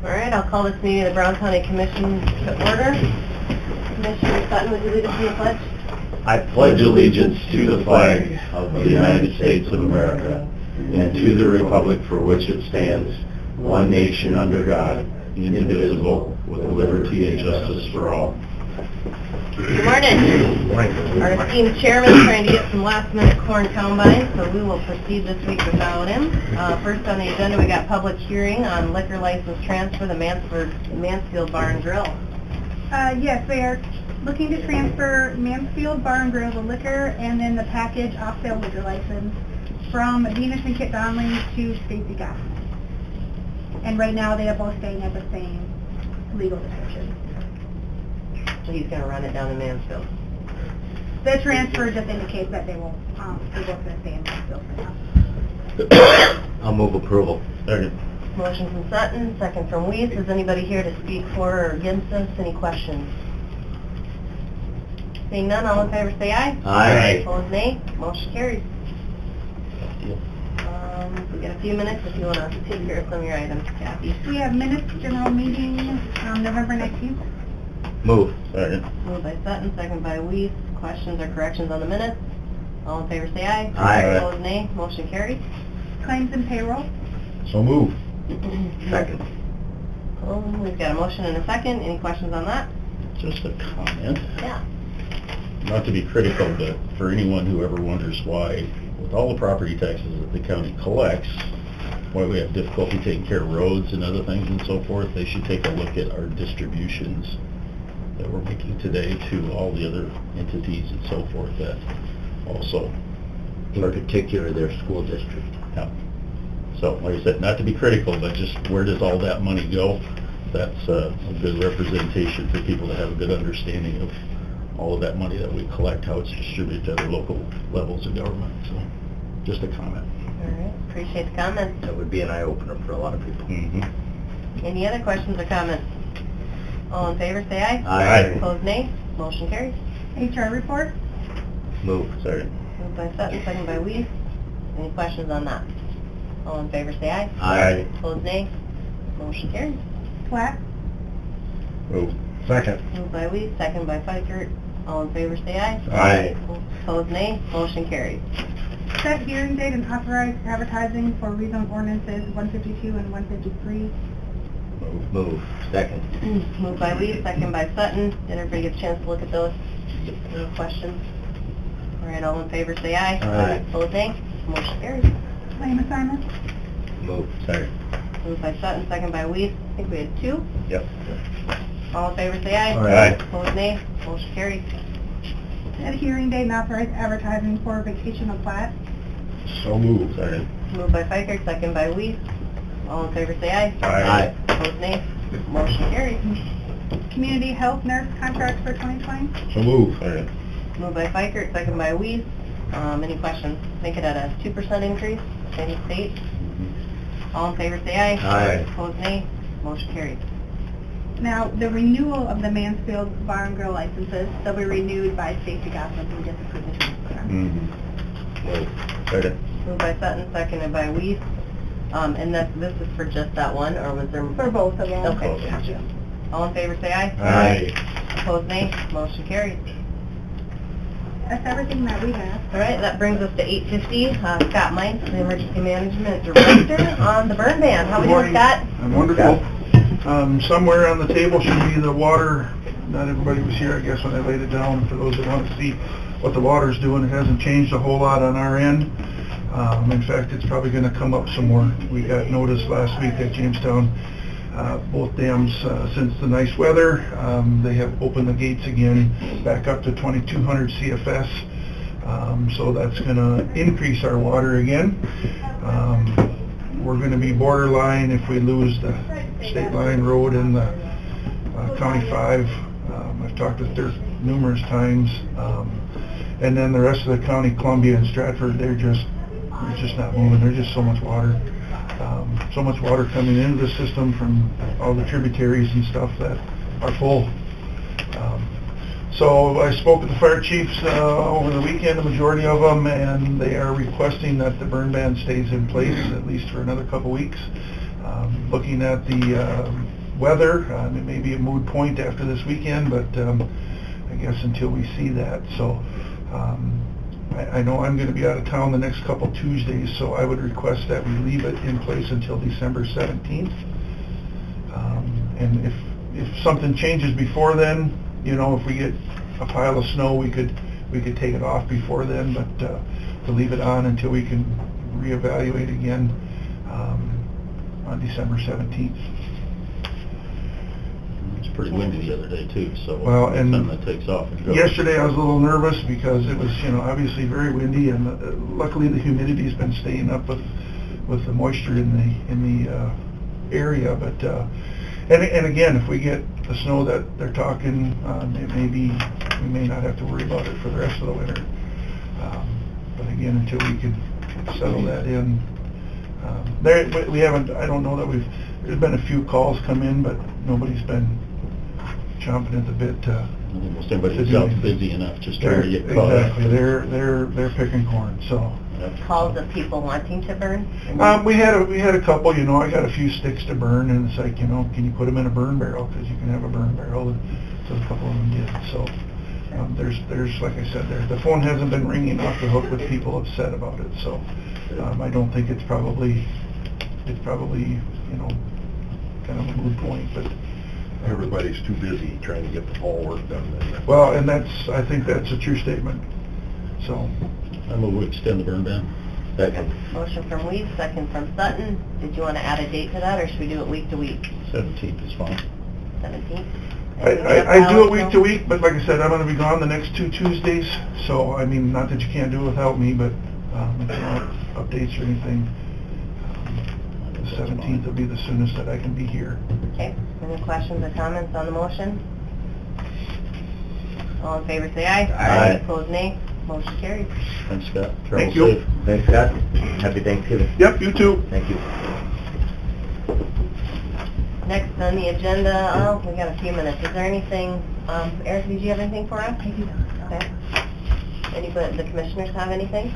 All right, I'll call this meeting of the Brown County Commission to order. Commissioner Sutton, would you lead us in the pledge? I pledge allegiance to the flag of the United States of America and to the republic for which it stands, one nation under God, indivisible, with liberty and justice for all. Good morning. Our esteemed chairman is trying to get some last-minute corn combine, so we will proceed this week without him. First on the agenda, we got public hearing on liquor license transfer, the Mansfield Bar and Grill. Yes, they are looking to transfer Mansfield Bar and Grill, the liquor, and then the package off-sale liquor license from Venus and Kit Donnelly to Stacy Goff. And right now, they are both staying at the same legal description. So he's going to run it down in Mansfield. The transfer just indicates that they will, they're both going to stay in Mansfield for now. I'll move approval. Second. Motion from Sutton, second from Weiss. Is anybody here to speak for or against this? Any questions? Seeing none, all in favor say aye. Aye. Opposed, nay. Motion carries. We got a few minutes if you want to take care of some of your items, Kathy. We have minutes, general meeting, November 19th. Move. Second. Moved by Sutton, second by Weiss. Questions or corrections on the minutes? All in favor say aye. Aye. Opposed, nay. Motion carries. Claims and payroll. So move. Second. We've got a motion and a second. Any questions on that? Just a comment, Yeah. not to be critical, but for anyone who ever wonders why, with all the property taxes that the county collects, why we have difficulty taking care of roads and other things and so forth, they should take a look at our distributions that we're making today to all the other entities and so forth that also, In particular, their school district. yeah. So, like I said, not to be critical, but just where does all that money go? That's a good representation for people to have a good understanding of all of that money that we collect, how it's distributed to other local levels of government. So, just a comment. All right. Appreciate the comments. That would be an eye-opener for a lot of people. Mm-hmm. Any other questions or comments? All in favor say aye. Aye. Opposed, nay. Motion carries. HR report. Move. Second. Moved by Sutton, second by Weiss. Any questions on that? All in favor say aye. Aye. Opposed, nay. Motion carries. Plat. Move. Second. Moved by Weiss, second by Fikert. All in favor say aye. Aye. Opposed, nay. Motion carries. Set hearing date and authorize advertising for rezone ordinances 152 and 153. Move. Second. Moved by Weiss, second by Sutton. Did everybody get a chance to look at those? Any questions? All right, all in favor say aye. Aye. Opposed, nay. Motion carries. Claim assignment. Move. Second. Moved by Sutton, second by Weiss. I think we had two. Yep. All in favor say aye. Aye. Opposed, nay. Motion carries. Set hearing date and authorize advertising for vacation of plat. So move. Second. Moved by Fikert, second by Weiss. All in favor say aye. Aye. Opposed, nay. Motion carries. Community health nurse contract for 2020. So move. Second. Moved by Fikert, second by Weiss. Any questions? Make it at a 2% increase, same state. All in favor say aye. Aye. Opposed, nay. Motion carries. Now, the renewal of the Mansfield Bar and Grill licenses, they'll be renewed by Stacy Gossip and just approve the transfer. Mm-hmm. Move. Second. Moved by Sutton, seconded by Weiss. And this is for just that one, or was there? For both of them. Okay, gotcha. All in favor say aye. Aye. Opposed, nay. Motion carries. That's everything that we have. All right, that brings us to 8:50. Scott Mines, the Emergency Management Director on the burn ban. How we doing, Scott? I'm wonderful. Somewhere on the table should be the water. Not everybody was here, I guess, when I laid it down. For those that want to see what the water's doing, it hasn't changed a whole lot on our end. In fact, it's probably going to come up some more. We got notice last week at Jamestown, both dams, since the nice weather, they have opened the gates again back up to 2200 CFS. So that's going to increase our water again. We're going to be borderline if we lose the state line road and the County 5. I've talked with Dirk numerous times. And then the rest of the county, Columbia and Stratford, they're just not moving. There's just so much water. So much water coming into the system from all the tributaries and stuff that are full. So I spoke with the fire chiefs over the weekend, the majority of them, and they are requesting that the burn ban stays in place at least for another couple weeks. Looking at the weather, it may be a moot point after this weekend, but I guess until we see that. So I know I'm going to be out of town the next couple Tuesdays, so I would request that we leave it in place until December 17th. And if something changes before then, you know, if we get a pile of snow, we could take it off before then, but to leave it on until we can reevaluate again on December 17th. It's pretty windy the other day too, so Well, by the and time that takes off and goes. Yesterday I was a little nervous because it was, you know, obviously very windy, and luckily the humidity's been staying up with the moisture in the area. But and again, if we get the snow that they're talking, we may not have to worry about it for the rest of the winter. But again, until we can settle that in, we haven't. I don't know that there's been a few calls come in, but nobody's been chomping at the bit to. Almost everybody's out busy enough, just trying to get caught Exactly, up. they're picking corn, so. Calls of people wanting to burn? We had a couple, you know, I got a few sticks to burn, and it's like, you know, can you put them in a burn barrel? Because you can have a burn barrel, and so a couple of them did, so. There's, like I said, the phone hasn't been ringing off the hook with people upset about it, so. I don't think it's probably, you know, kind of a moot point, but. Everybody's too busy trying to get the fall work done. Well, and I think that's a true statement, so. I move we extend the burn ban. Second. Motion from Weed, second from Sutton. Did you want to add a date to that, or should we do it week to week? 17th is fine. 17th? I do it week to week, but like I said, I'm gonna be gone the next 2 Tuesdays, so, I mean, not that you can't do it without me, but, if you want updates or anything, the 17th will be the soonest that I can be here. Okay, any questions or comments on the motion? All in favor say aye. Aye. Opposed nay. Motion carried. Thanks, Scott. Thank Travel you. safe. Thanks, Scott. Happy Thanksgiving. Yep, you too. Thank you. Next on the agenda, we got a few minutes. Is there anything, Eric, did you have anything for us? I do not. Okay. Anybody, the commissioners have anything?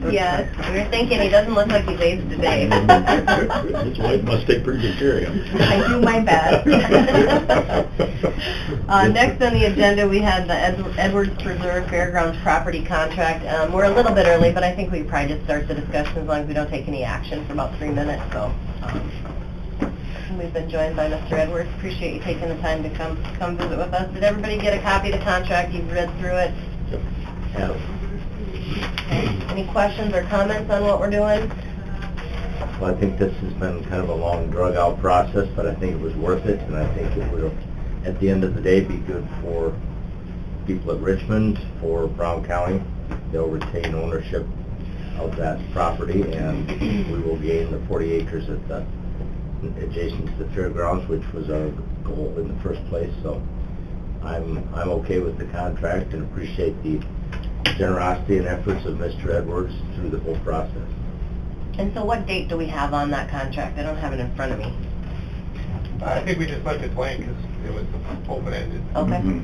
Yes, we were thinking he doesn't look like he's aged today. His wife must take pretty good care of him. I do my best. Next on the agenda, we had the Edwards Preserve Fairgrounds property contract. We're a little bit early, but I think we probably just start the discussion as long as we don't take any action for about 3 minutes, so. We've been joined by Mr. Edwards. Appreciate you taking the time to come visit with us. Did everybody get a copy of the contract? You've read through it? Yeah. Okay. Any questions or comments on what we're doing? Well, I think this has been kind of a long, drug-out process, but I think it was worth it, and I think it will, at the end of the day, be good for people at Richmond, for Brown County. They'll retain ownership of that property, and we will gain the 40 acres at the adjacent to the fairgrounds, which was our goal in the first place. So I'm okay with the contract and appreciate the generosity and efforts of Mr. Edwards through the whole process. And so what date do we have on that contract? I don't have it in front of me. I think we just left it blank because it was open-ended. Okay. Mhm.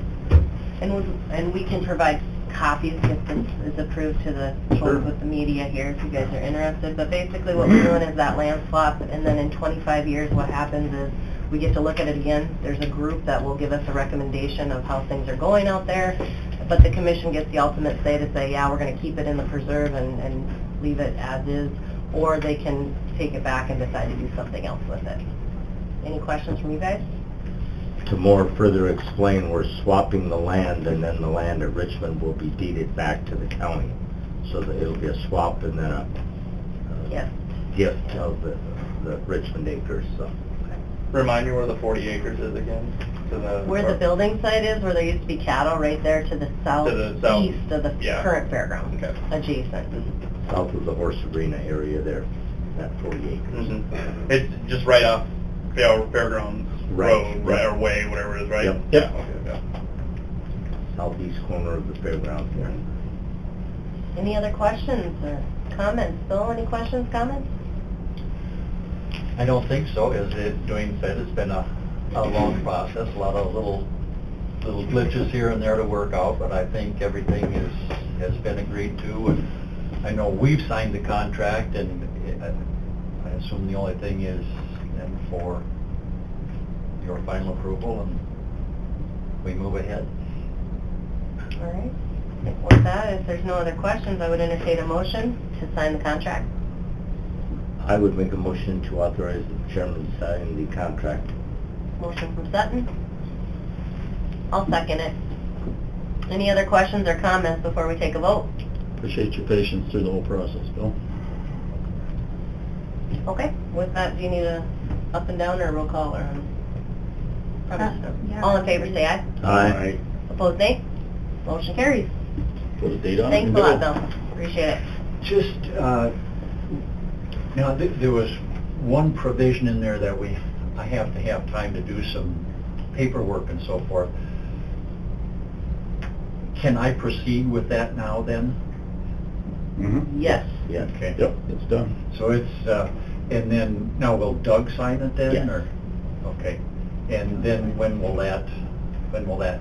And we can provide copies if this is approved to the Sure. folks with the media here if you guys are interested. But basically what we're doing is that land swap, and then in 25 years what happens is we get to look at it again. There's a group that will give us a recommendation of how things are going out there, but the commission gets the ultimate say to say, yeah, we're going to keep it in the preserve and leave it as is, or they can take it back and decide to do something else with it. Any questions from you guys? To more further explain, we're swapping the land, and then the land at Richmond will be deeded back to the county. So that it'll be a swap and then a Yes. gift of the Richmond acres, so. Remind me where the 40 acres is again? To the Where the building site is, where there used to be cattle, right there to the south. southeast of the Yeah. current fairground, Okay. adjacent. South of the horse arena area there, that 40 acres. Mm-hmm. It's just right off Fairgrounds Right. Road, right, or way, whatever it is, right? Yep. Yep. Okay, yeah. Southeast corner of the fairgrounds there. Any other questions or comments? Bill, any questions, comments? I don't think so. As Dwayne said, it's been a long process, a lot of little glitches here and there to work out, but I think everything has been agreed to, and I know we've signed the contract, and I assume the only thing is then for your final approval, and we move ahead. All right. With that, if there's no other questions, I would entertain a motion to sign the contract. I would make a motion to authorize the chairman to sign the contract. Motion from Sutton. I'll second it. Any other questions or comments before we take a vote? Appreciate your patience through the whole process, Bill. Okay, with that, do you need a up and down or a roll call or? Yeah. All in favor, say aye. Aye. Opposed, nay. Motion carries. Put a date on it. Thanks and a go. lot, Bill. Appreciate it. Just, now, there was one provision in there that I have to have time to do some paperwork and so forth. Can I proceed with that now then? Mm-hmm. Yes. Yes. Okay. Yep, it's done. So it's, and then, now will Doug sign it then, Yes. or? Okay. And then when will that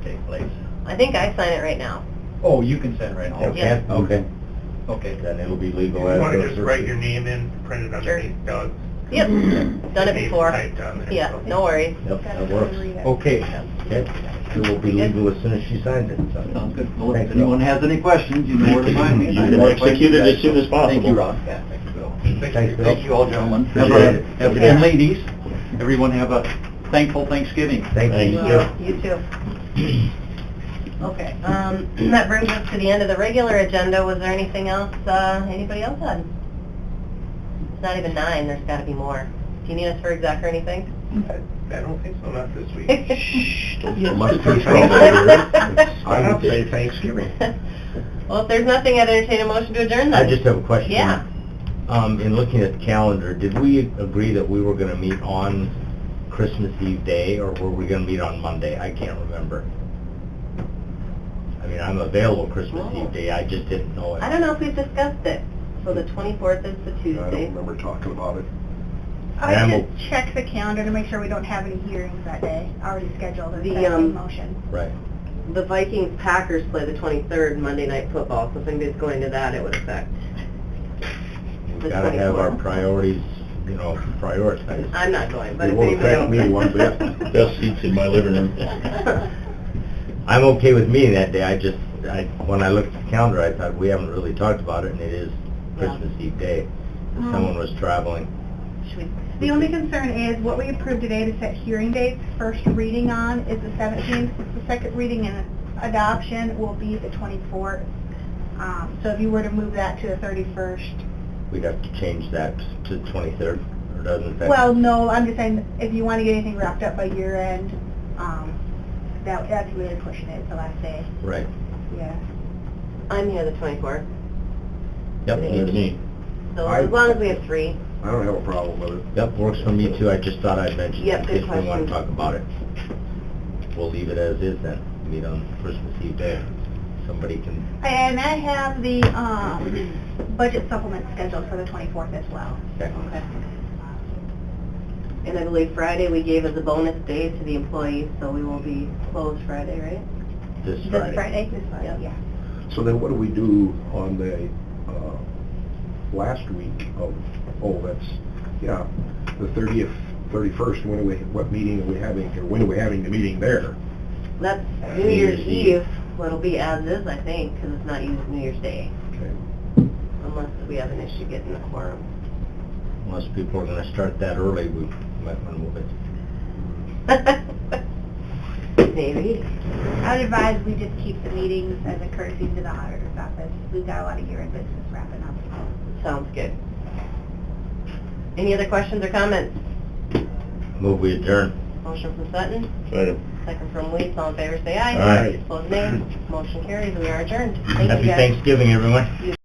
take place? I think I sign it right now. Oh, you can send it right now? Yeah. Okay. Okay. Then it'll be legal You as... want to just write your name in, print it Sure. underneath Doug. Yep, done it before. Typed on there. Yeah, no worries. Yep, that works. Okay. Okay. It will be legal as soon as she signs it. So. Sounds good. Well, Thanks, if anyone Bill. has any questions, you know where to find me. You can execute it as soon as possible. Thank you, Ron. Yeah, thank you, Bill. Thanks, Bill. Thank you all, gentlemen. Appreciate it. And ladies, everyone have a thankful Thanksgiving. Thank you. Well, you too. Okay, that brings us to the end of the regular agenda. Was there anything else, anybody else had? It's not even 9, there's gotta be more. Do you need us for exec or anything? I don't think so, not this week. Must be I would say Thanksgiving. Well, if there's nothing, I'd entertain a motion to adjourn then. I just have a question. Yeah. In looking at the calendar, did we agree that we were gonna meet on Christmas Eve day, or were we gonna meet on Monday? I can't remember. I mean, I'm available Christmas Oh. Eve day, I just didn't know it. I don't know if we've discussed it. So the 24th is the Tuesday. remember talking about it. I Yeah, should check the calendar to make sure we don't have any hearings that day, already scheduled as The, that in motion. Right. The Vikings-Packers play the 23rd, Monday Night Football, so if anybody's going to that, it would affect. We've The gotta have our 24th. priorities, prioritized. I'm not going, but It if won't anybody affect me else... one bit. Best seats in my living room. I'm okay with meeting that day, when I looked at the calendar, I thought, we haven't really talked about it, and it is Christmas Eve day. If someone was traveling. Should we... The only concern is what we approved today to set hearing dates, first reading on is the 17th. The second reading and adoption will be the 24th. So if you were to move that to the 31st. We'd have to change that to the 23rd, or doesn't that? Well, no, I'm just saying, if you want to get anything wrapped up by year end, that's really pushing it the last day. Right. Yeah. I'm here the 24th, Yep. Near to me. so as long as we have 3. I don't have a problem with it. Yep, works for me too, I just thought I'd mention Yep, it in good case we want question. to talk about it. We'll leave it as is then, meet on Christmas Eve day. Somebody can, And I have the budget supplement scheduled for the 24th as well. okay. Okay. And I believe Friday we gave as a bonus day to the employees, so we will be closed Friday, right? This This Friday. Friday? This Friday, Yep. yeah. So then what do we do on the, last week of, the 30th, 31st, what meeting are we having, or when are we having the meeting there? That's New Year's Eve, well, it'll be as is, I think, because it's not New Year's Day, Okay. unless we have an issue getting a quorum. Unless people are gonna start that early, we might want to move it. Maybe. I would advise we just keep the meetings as a courtesy to the auditor's office. We've got a lot of year-end business wrapping up. Sounds good. Any other questions or comments? Move we adjourn. Motion from Sutton, Second. second from Weeks, all in favor say aye. Aye. Opposed nay. Motion carries, we are adjourned. Thank you, Happy guys. Thanksgiving, everyone.